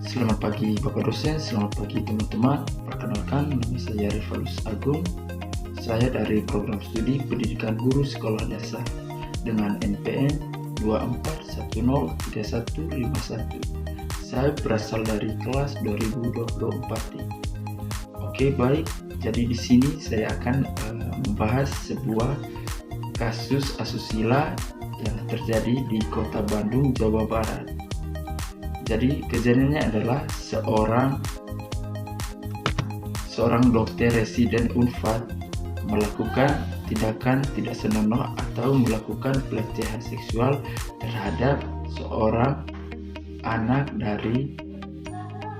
Selamat pagi Bapak dosen, selamat pagi teman-teman. Perkenalkan, nama saya Rivalus Agung. Saya dari program studi Pendidikan Guru Sekolah Dasar dengan NPM 24103151. Saya berasal dari kelas 2024. Oke, baik. Jadi di sini saya akan membahas sebuah kasus asusila yang terjadi di Kota Bandung, Jawa Barat. Jadi kejadiannya adalah seorang dokter residen Unpad melakukan tindakan tidak senonoh atau melakukan pelecehan seksual terhadap seorang anak dari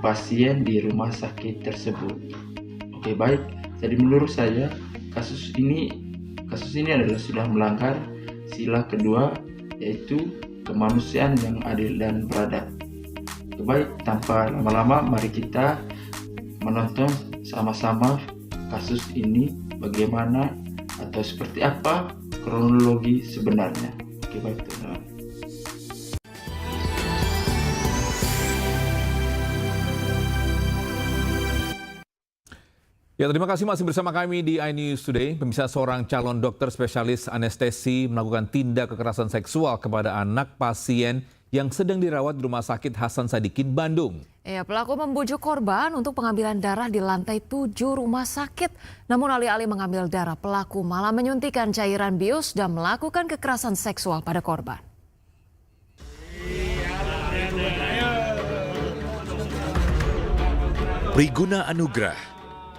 pasien di rumah sakit tersebut. Oke, baik. Jadi menurut saya kasus ini adalah sudah melanggar sila kedua, yaitu kemanusiaan yang adil dan beradab. Baik, tanpa lama-lama mari kita menonton sama-sama kasus ini bagaimana atau seperti apa kronologi sebenarnya. Oke, baik teman-teman. Ya, terima kasih masih bersama kami di iNews Today. Pemirsa, seorang calon dokter spesialis anestesi melakukan tindak kekerasan seksual kepada anak pasien yang sedang dirawat di Rumah Sakit Hasan Sadikin, Bandung. Ya, pelaku membujuk korban untuk pengambilan darah di lantai 7 rumah sakit. Namun alih-alih mengambil darah, pelaku malah menyuntikkan cairan bius dan melakukan kekerasan seksual pada korban. Priguna Anugrah,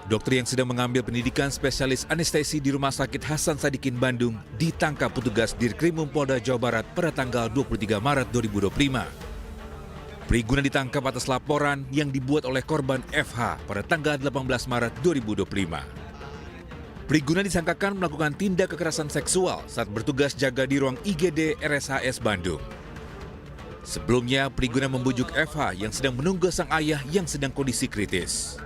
dokter yang sedang mengambil pendidikan spesialis anestesi di Rumah Sakit Hasan Sadikin, Bandung, ditangkap petugas Dirkrimum Polda Jawa Barat pada tanggal 23 Maret 2025. Priguna ditangkap atas laporan yang dibuat oleh korban FH pada tanggal 18 Maret 2025. Priguna disangkakan melakukan tindak kekerasan seksual saat bertugas jaga di ruang IGD RSHS Bandung. Sebelumnya, Priguna membujuk FH yang sedang menunggu sang ayah yang sedang kondisi kritis.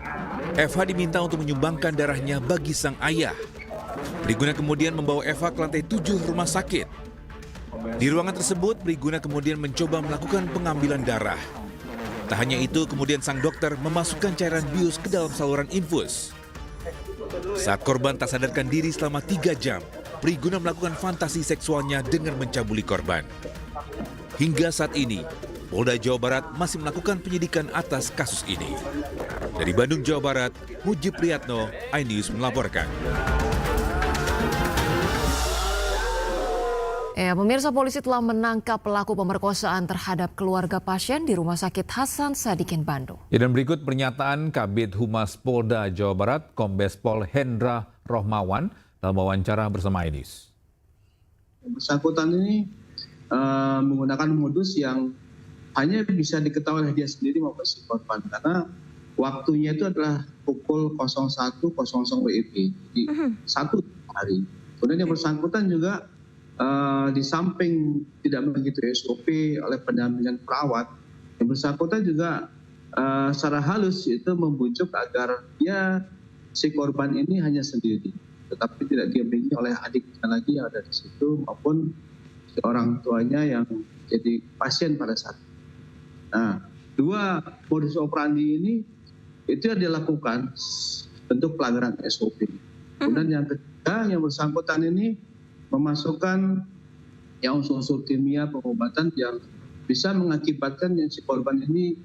FH diminta untuk menyumbangkan darahnya bagi sang ayah. Priguna kemudian membawa FH ke lantai 7 rumah sakit. Di ruangan tersebut, Priguna kemudian mencoba melakukan pengambilan darah. Tak hanya itu, kemudian sang dokter memasukkan cairan bius ke dalam saluran infus. Saat korban tak sadarkan diri selama 3 jam, Priguna melakukan fantasi seksualnya dengan mencabuli korban. Hingga saat ini, Polda Jawa Barat masih melakukan penyidikan atas kasus ini. Dari Bandung, Jawa Barat, Mujib Priyatno, iNews melaporkan. Pemirsa, polisi telah menangkap pelaku pemerkosaan terhadap keluarga pasien di Rumah Sakit Hasan Sadikin, Bandung. Dan berikut pernyataan Kabid Humas Polda Jawa Barat, Kombes Pol Hendra Rohmawan dalam wawancara bersama iNews. Bersangkutan ini menggunakan modus yang hanya bisa diketahui oleh dia sendiri maupun si korban, karena waktunya itu adalah pukul 01.00 WIB, di satu hari. Kemudian yang bersangkutan juga di samping tidak begitu SOP oleh pendampingan perawat, yang bersangkutan juga secara halus itu membujuk agar si korban ini hanya sendiri, tetapi tidak didampingi oleh adiknya lagi yang ada di situ maupun orang tuanya yang jadi pasien pada saat itu. Nah, 2 modus operandi ini itu yang dilakukan bentuk pelanggaran SOP. Kemudian yang ketiga, yang bersangkutan ini memasukkan unsur-unsur kimia pengobatan yang bisa mengakibatkan si korban ini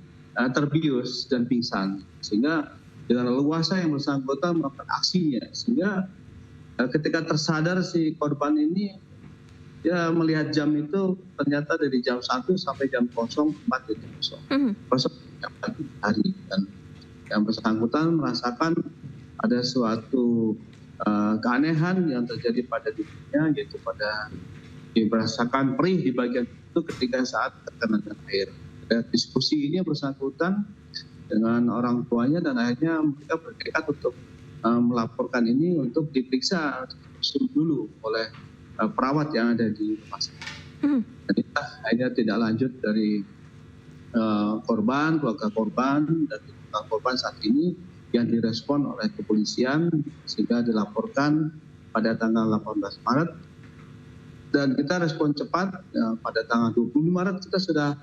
terbius dan pingsan, sehingga dengan leluasa yang bersangkutan melakukan aksinya, sehingga ketika tersadar si korban ini, dia melihat jam itu ternyata dari jam 1 sampai jam 04 hari, dan yang bersangkutan merasakan ada suatu keanehan yang terjadi pada dirinya, yaitu merasakan perih di bagian itu ketika saat terkena air. Ada diskusi ini yang bersangkutan dengan orang tuanya, dan akhirnya mereka bertekad untuk melaporkan ini untuk diperiksa dulu oleh perawat yang ada di rumah sakit. Jadi akhirnya tidak lanjut dari keluarga korban, dan keluarga korban saat ini yang direspon oleh kepolisian sehingga dilaporkan pada tanggal 18 Maret. Dan kita respon cepat, pada tanggal 20 Maret kita sudah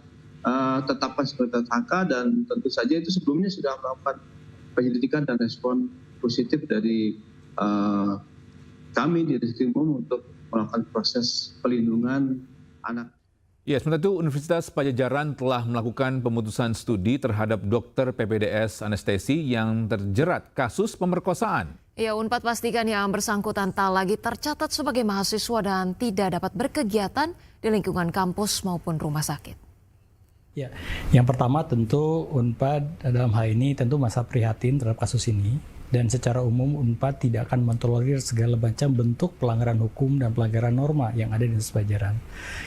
tetapkan sebagai tersangka, dan tentu saja itu sebelumnya sudah melakukan penyelidikan dan respon positif dari kami di Reskrimum untuk melakukan proses pelindungan anak. Ya, sementara itu Universitas Padjadjaran telah melakukan pemutusan studi terhadap dokter PPDS anestesi yang terjerat kasus pemerkosaan. Ya, Unpad pastikan yang bersangkutan tak lagi tercatat sebagai mahasiswa dan tidak dapat berkegiatan di lingkungan kampus maupun rumah sakit. Ya, yang pertama tentu Unpad dalam hal ini tentu masa prihatin terhadap kasus ini, dan secara umum Unpad tidak akan mentolerir segala macam bentuk pelanggaran hukum dan pelanggaran norma yang ada di Universitas Padjadjaran.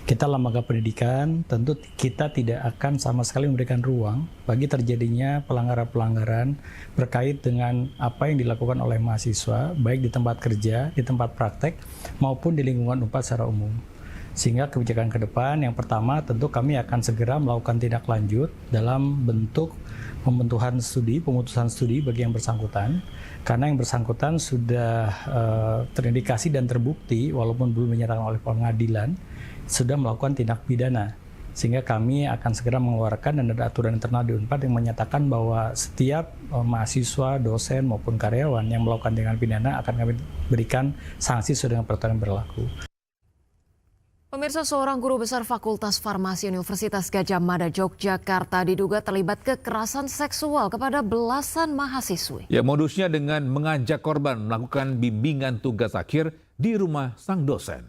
Kita lembaga pendidikan tentu kita tidak akan sama sekali memberikan ruang bagi terjadinya pelanggaran-pelanggaran berkait dengan apa yang dilakukan oleh mahasiswa, baik di tempat kerja, di tempat praktek, maupun di lingkungan Unpad secara umum. Sehingga kebijakan ke depan yang pertama tentu kami akan segera melakukan tindak lanjut dalam bentuk pemutusan studi bagi yang bersangkutan, karena yang bersangkutan sudah terindikasi dan terbukti walaupun belum dinyatakan oleh pengadilan sudah melakukan tindak pidana. Sehingga kami akan segera mengeluarkan, dan ada aturan internal di Unpad yang menyatakan bahwa setiap mahasiswa, dosen maupun karyawan yang melakukan tindakan pidana akan kami berikan sanksi sesuai dengan peraturan yang berlaku. Pemirsa, seorang guru besar Fakultas Farmasi Universitas Gadjah Mada Yogyakarta diduga terlibat kekerasan seksual kepada belasan mahasiswi. Ya, modusnya dengan mengajak korban melakukan bimbingan tugas akhir di rumah sang dosen.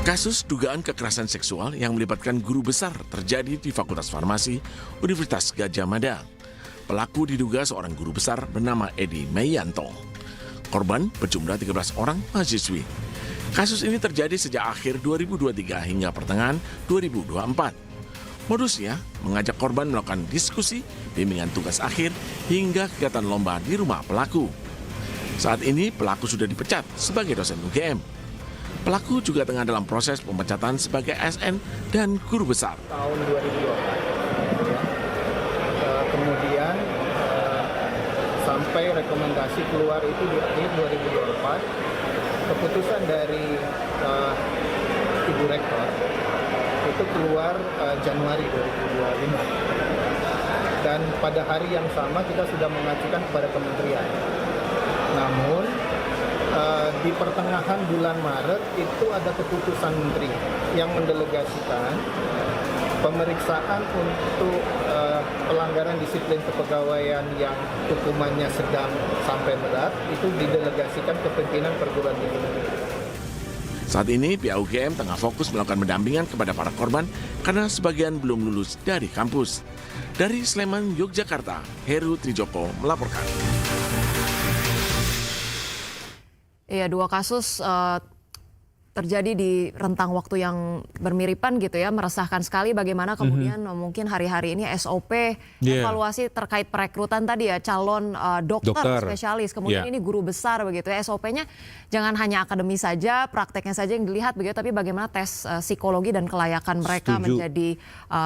Kasus dugaan kekerasan seksual yang melibatkan guru besar terjadi di Fakultas Farmasi Universitas Gadjah Mada. Pelaku diduga seorang guru besar bernama Edi Meyanto. Korban berjumlah 13 orang mahasiswi. Kasus ini terjadi sejak akhir 2023 hingga pertengahan 2024. Modusnya mengajak korban melakukan diskusi, bimbingan tugas akhir, hingga kegiatan lomba di rumah pelaku. Saat ini pelaku sudah dipecat sebagai dosen UGM. Pelaku juga tengah dalam proses pemecatan sebagai ASN dan guru besar. Tahun 2024, kemudian sampai rekomendasi keluar itu di akhir 2024, keputusan dari Ibu Rektor itu keluar Januari 2025. Dan pada hari yang sama kita sudah mengajukan kepada kementerian. Namun di pertengahan bulan Maret itu ada keputusan menteri yang mendelegasikan pemeriksaan untuk pelanggaran disiplin kepegawaian yang hukumannya sedang sampai berat itu didelegasikan ke pimpinan perguruan tinggi negeri. Saat ini pihak UGM tengah fokus melakukan pendampingan kepada para korban karena sebagian belum lulus dari kampus. Dari Sleman, Yogyakarta, Heru Trijoko melaporkan. Ya, dua kasus terjadi di rentang waktu yang bermiripan gitu ya, meresahkan sekali bagaimana kemudian mungkin hari-hari ini SOP evaluasi terkait perekrutan tadi ya, calon dokter spesialis, kemudian ini guru besar begitu ya, SOP-nya jangan hanya akademis saja, prakteknya saja yang dilihat begitu, tapi bagaimana tes psikologi dan kelayakan mereka menjadi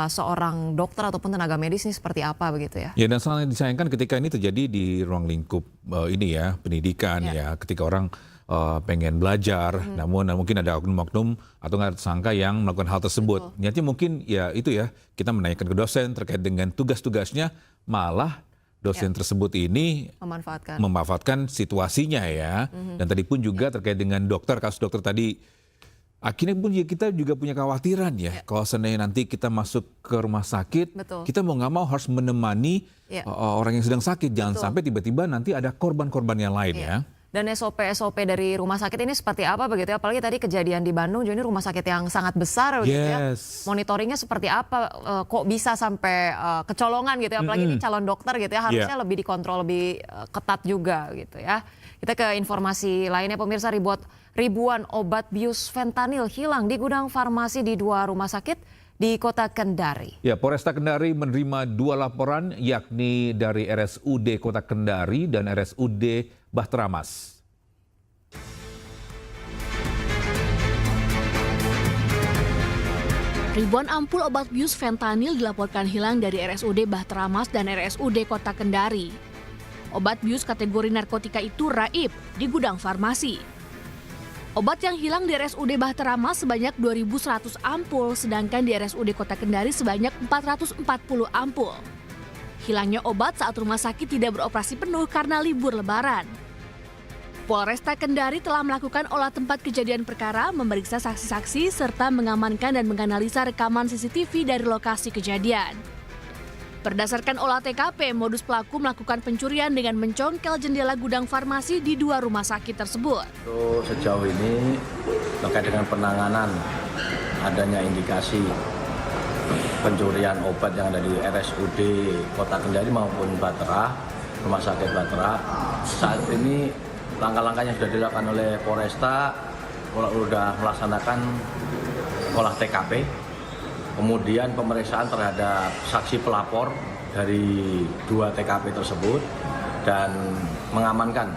seorang dokter ataupun tenaga medis ini seperti apa begitu ya. Ya, dan sangat disayangkan ketika ini terjadi di ruang lingkup ini ya, pendidikan ya, ketika orang pengen belajar, namun mungkin ada oknum-oknum atau nggak tersangka yang melakukan hal tersebut. Niatnya mungkin ya itu ya, kita menanyakan ke dosen terkait dengan tugas-tugasnya, malah dosen tersebut ini memanfaatkan situasinya ya. Dan tadi pun juga terkait dengan dokter, kasus dokter tadi, akhirnya pun ya kita juga punya kekhawatiran ya, kalau seandainya nanti kita masuk ke rumah sakit, kita mau nggak mau harus menemani orang yang sedang sakit, jangan sampai tiba-tiba nanti ada korban-korban yang lain ya. Dan SOP dari rumah sakit ini seperti apa begitu ya? Apalagi tadi kejadian di Bandung, jadi rumah sakit yang sangat besar begitu ya. Monitoringnya seperti apa? Kok bisa sampai kecolongan gitu ya? Apalagi ini calon dokter gitu ya, harusnya lebih dikontrol lebih ketat juga gitu ya. Kita ke informasi lainnya, pemirsa, ribuan obat bius fentanyl hilang di gudang farmasi di 2 rumah sakit di Kota Kendari. Ya, Polresta Kendari menerima 2 laporan, yakni dari RSUD Kota Kendari dan RSUD Bahtera Mas. Ribuan ampul obat bius fentanyl dilaporkan hilang dari RSUD Bahtera Mas dan RSUD Kota Kendari. Obat bius kategori narkotika itu raib di gudang farmasi. Obat yang hilang di RSUD Bahtera Mas sebanyak 2.100 ampul, sedangkan di RSUD Kota Kendari sebanyak 440 ampul. Hilangnya obat saat rumah sakit tidak beroperasi penuh karena libur Lebaran. Polresta Kendari telah melakukan olah tempat kejadian perkara, memeriksa saksi-saksi, serta mengamankan dan menganalisa rekaman CCTV dari lokasi kejadian. Berdasarkan olah TKP, modus pelaku melakukan pencurian dengan mencongkel jendela gudang farmasi di 2 rumah sakit tersebut. Sejauh ini terkait dengan penanganan adanya indikasi pencurian obat yang ada di RSUD Kota Kendari maupun Bahtera, Rumah Sakit Bahtera, saat ini langkah-langkah yang sudah dilakukan oleh Polresta sudah melaksanakan olah TKP. Kemudian pemeriksaan terhadap saksi pelapor dari 2 TKP tersebut dan mengamankan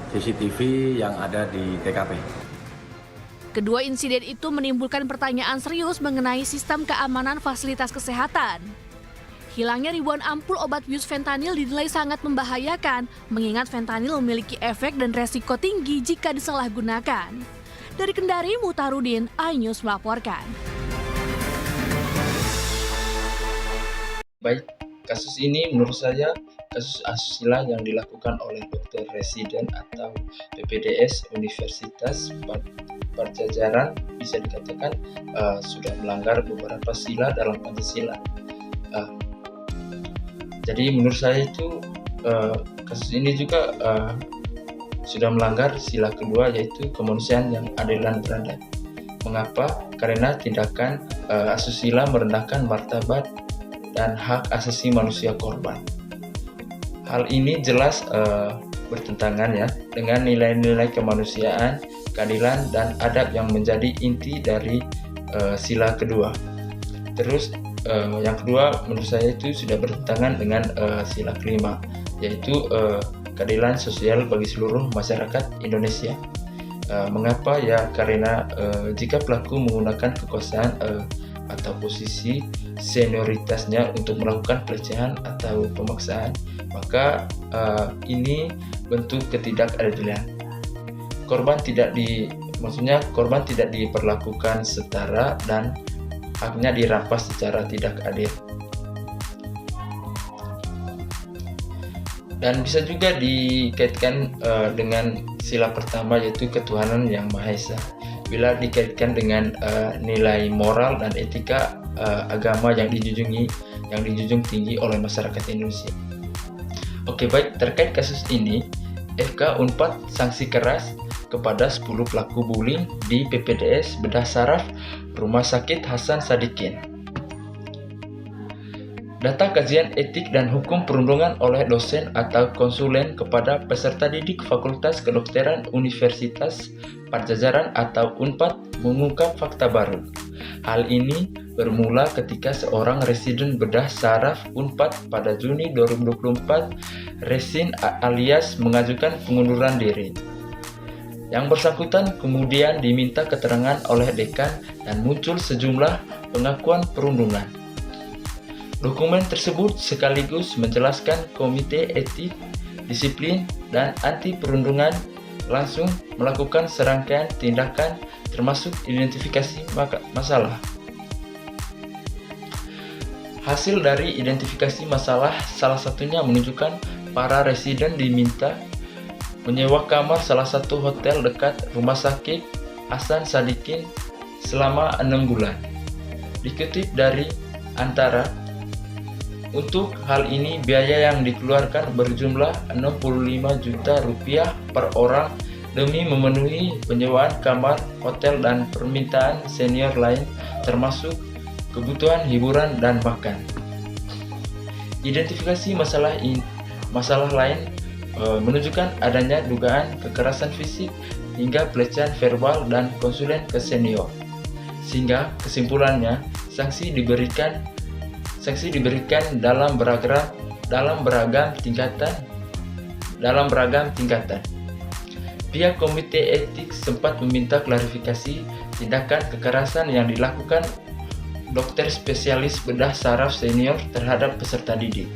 CCTV yang ada di TKP. Kedua insiden itu menimbulkan pertanyaan serius mengenai sistem keamanan fasilitas kesehatan. Hilangnya ribuan ampul obat bius fentanyl dinilai sangat membahayakan, mengingat fentanyl memiliki efek dan resiko tinggi jika disalahgunakan. Dari Kendari, Mutarudin, iNews melaporkan. Baik, kasus ini menurut saya kasus asusila yang dilakukan oleh dokter residen atau PPDS Universitas Padjadjaran bisa dikatakan sudah melanggar beberapa sila dalam Pancasila. Jadi menurut saya itu kasus ini juga sudah melanggar sila kedua, yaitu kemanusiaan yang adil dan beradab. Mengapa? Karena tindakan asusila merendahkan martabat dan hak asasi manusia korban. Hal ini jelas bertentangan ya dengan nilai-nilai kemanusiaan, keadilan, dan adab yang menjadi inti dari sila kedua. Terus yang kedua menurut saya itu sudah bertentangan dengan sila kelima, yaitu keadilan sosial bagi seluruh masyarakat Indonesia. Mengapa? Ya karena jika pelaku menggunakan kekuasaan atau posisi senioritasnya untuk melakukan pelecehan atau pemaksaan, maka ini bentuk ketidakadilan. Korban tidak diperlakukan setara dan haknya dirampas secara tidak adil. Dan bisa juga dikaitkan dengan sila pertama, yaitu ketuhanan yang Maha Esa. Bila dikaitkan dengan nilai moral dan etika agama yang dijunjung tinggi oleh masyarakat Indonesia. Oke, baik, terkait kasus ini, FK Unpad sanksi keras kepada 10 pelaku bullying di PPDS Bedah Saraf Rumah Sakit Hasan Sadikin. Data kajian etik dan hukum perundungan oleh dosen atau konsulen kepada peserta didik Fakultas Kedokteran Universitas Padjadjaran atau Unpad mengungkap fakta baru. Hal ini bermula ketika seorang residen bedah saraf Unpad pada Juni 2024, Resin alias mengajukan pengunduran diri. Yang bersangkutan kemudian diminta keterangan oleh dekan dan muncul sejumlah pengakuan perundungan. Dokumen tersebut sekaligus menjelaskan Komite Etik, Disiplin, dan Anti Perundungan langsung melakukan serangkaian tindakan termasuk identifikasi masalah. Hasil dari identifikasi masalah salah satunya menunjukkan para residen diminta menyewa kamar salah satu hotel dekat Rumah Sakit Hasan Sadikin selama 6 bulan. Dikutip dari Antara, untuk hal ini biaya yang dikeluarkan berjumlah 65 juta rupiah per orang demi memenuhi penyewaan kamar hotel dan permintaan senior lain termasuk kebutuhan hiburan dan makan. Identifikasi masalah lain menunjukkan adanya dugaan kekerasan fisik hingga pelecehan verbal dan konsulen ke senior. Sehingga kesimpulannya sanksi diberikan dalam beragam tingkatan. Pihak Komite Etik sempat meminta klarifikasi tindakan kekerasan yang dilakukan dokter spesialis bedah saraf senior terhadap peserta didik.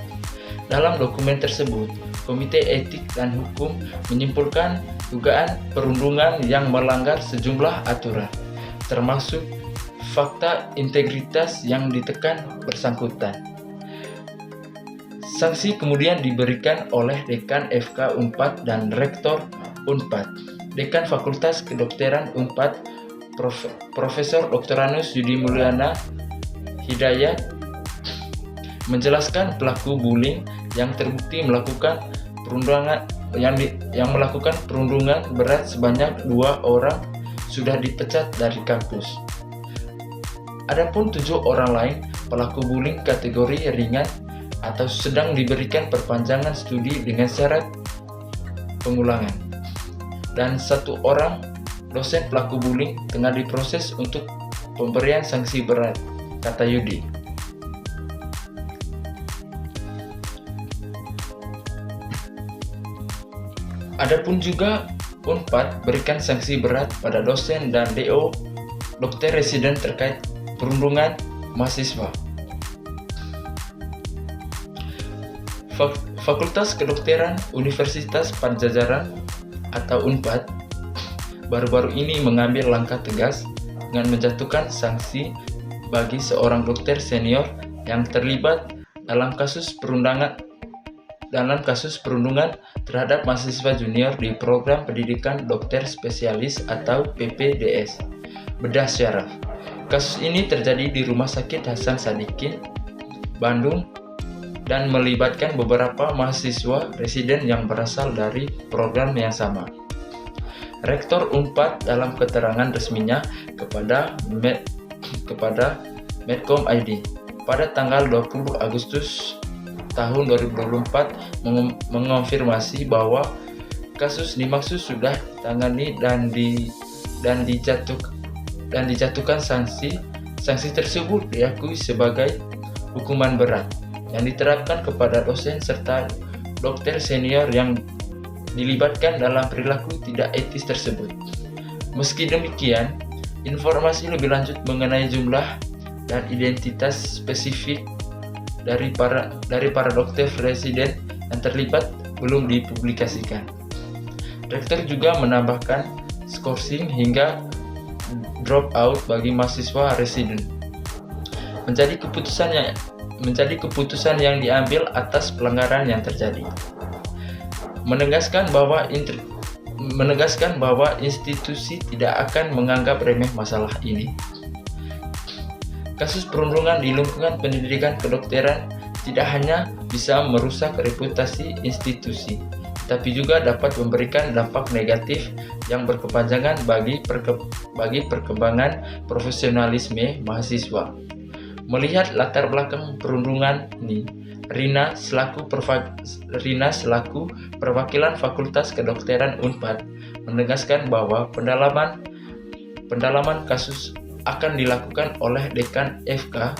Dalam dokumen tersebut, Komite Etik dan Hukum menyimpulkan dugaan perundungan yang melanggar sejumlah aturan, termasuk fakta integritas yang ditekan bersangkutan. Sanksi kemudian diberikan oleh Dekan FK Unpad dan Rektor Unpad. Dekan Fakultas Kedokteran Unpad, Profesor Dr. Yudi Mulyana Hidayat, menjelaskan pelaku bullying yang terbukti melakukan perundungan melakukan perundungan berat sebanyak 2 orang sudah dipecat dari kampus. Adapun 7 orang lain pelaku bullying kategori ringan atau sedang diberikan perpanjangan studi dengan syarat pengulangan. Dan 1 orang dosen pelaku bullying tengah diproses untuk pemberian sanksi berat, kata Yudi. Adapun juga Unpad berikan sanksi berat pada dosen dan DO dokter residen terkait perundungan mahasiswa. Fakultas Kedokteran Universitas Padjadjaran atau Unpad baru-baru ini mengambil langkah tegas dengan menjatuhkan sanksi bagi seorang dokter senior yang terlibat dalam kasus perundungan terhadap mahasiswa junior di program pendidikan dokter spesialis atau PPDS, Bedah Syaraf. Kasus ini terjadi di Rumah Sakit Hasan Sadikin, Bandung, dan melibatkan beberapa mahasiswa residen yang berasal dari program yang sama. Rektor Unpad dalam keterangan resminya kepada Medcom ID pada tanggal 20 Agustus tahun 2024 mengonfirmasi bahwa kasus dimaksud sudah ditangani dan dijatuhkan sanksi. Sanksi tersebut diakui sebagai hukuman berat yang diterapkan kepada dosen serta dokter senior yang dilibatkan dalam perilaku tidak etis tersebut. Meski demikian, informasi lebih lanjut mengenai jumlah dan identitas spesifik dari para dokter residen yang terlibat belum dipublikasikan. Rektor juga menambahkan skorsing hingga drop out bagi mahasiswa residen menjadi keputusan yang diambil atas pelanggaran yang terjadi. Menegaskan bahwa institusi tidak akan menganggap remeh masalah ini. Kasus perundungan di lingkungan pendidikan kedokteran tidak hanya bisa merusak reputasi institusi, tapi juga dapat memberikan dampak negatif yang berkepanjangan bagi perkembangan profesionalisme mahasiswa. Melihat latar belakang perundungan ini, Rina selaku perwakilan Fakultas Kedokteran Unpad menegaskan bahwa pendalaman kasus akan dilakukan oleh dekan FK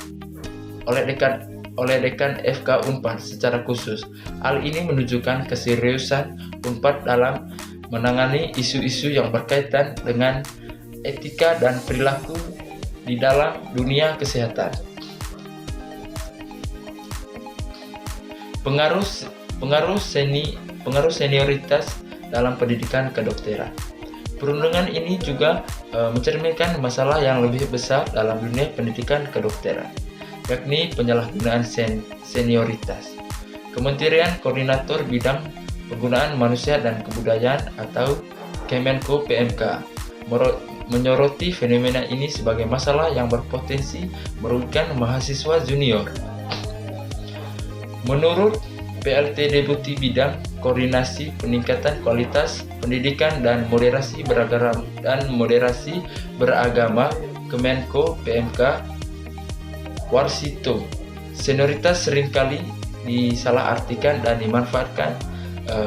Unpad secara khusus. Hal ini menunjukkan keseriusan Unpad dalam menangani isu-isu yang berkaitan dengan etika dan perilaku di dalam dunia kesehatan. Pengaruh senioritas dalam pendidikan kedokteran. Perundungan ini juga mencerminkan masalah yang lebih besar dalam dunia pendidikan kedokteran, yakni penyalahgunaan senioritas. Kementerian Koordinator Bidang Penggunaan Manusia dan Kebudayaan atau Kemenko PMK menyoroti fenomena ini sebagai masalah yang berpotensi merugikan mahasiswa junior. Menurut PLT Deputi Bidang Koordinasi Peningkatan Kualitas Pendidikan dan Moderasi Beragama Kemenko PMK Warsito, senioritas seringkali disalahartikan dan dimanfaatkan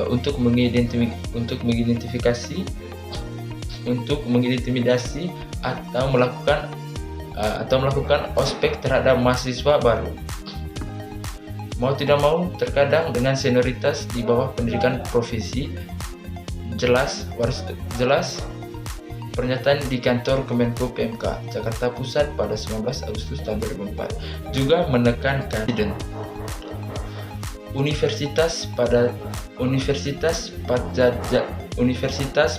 untuk mengintimidasi atau melakukan ospek terhadap mahasiswa baru. Mau tidak mau, terkadang dengan senioritas di bawah pendidikan profesi, jelas pernyataan di kantor Kemenko PMK Jakarta Pusat pada 19 Agustus tahun 2004 juga menekankan Universitas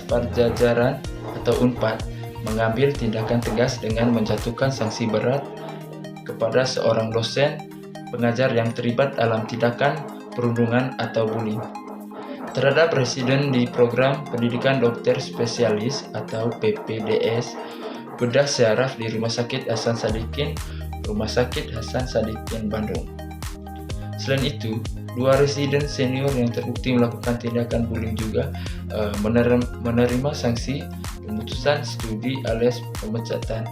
Padjadjaran atau UNPAD mengambil tindakan tegas dengan menjatuhkan sanksi berat kepada seorang dosen pengajar yang terlibat dalam tindakan perundungan atau bullying. Terhadap residen di program pendidikan dokter spesialis atau PPDS bedah syaraf di Rumah Sakit Hasan Sadikin, Bandung. Selain itu, 2 residen senior yang terbukti melakukan tindakan bullying juga menerima sanksi pemutusan studi alias pemecatan.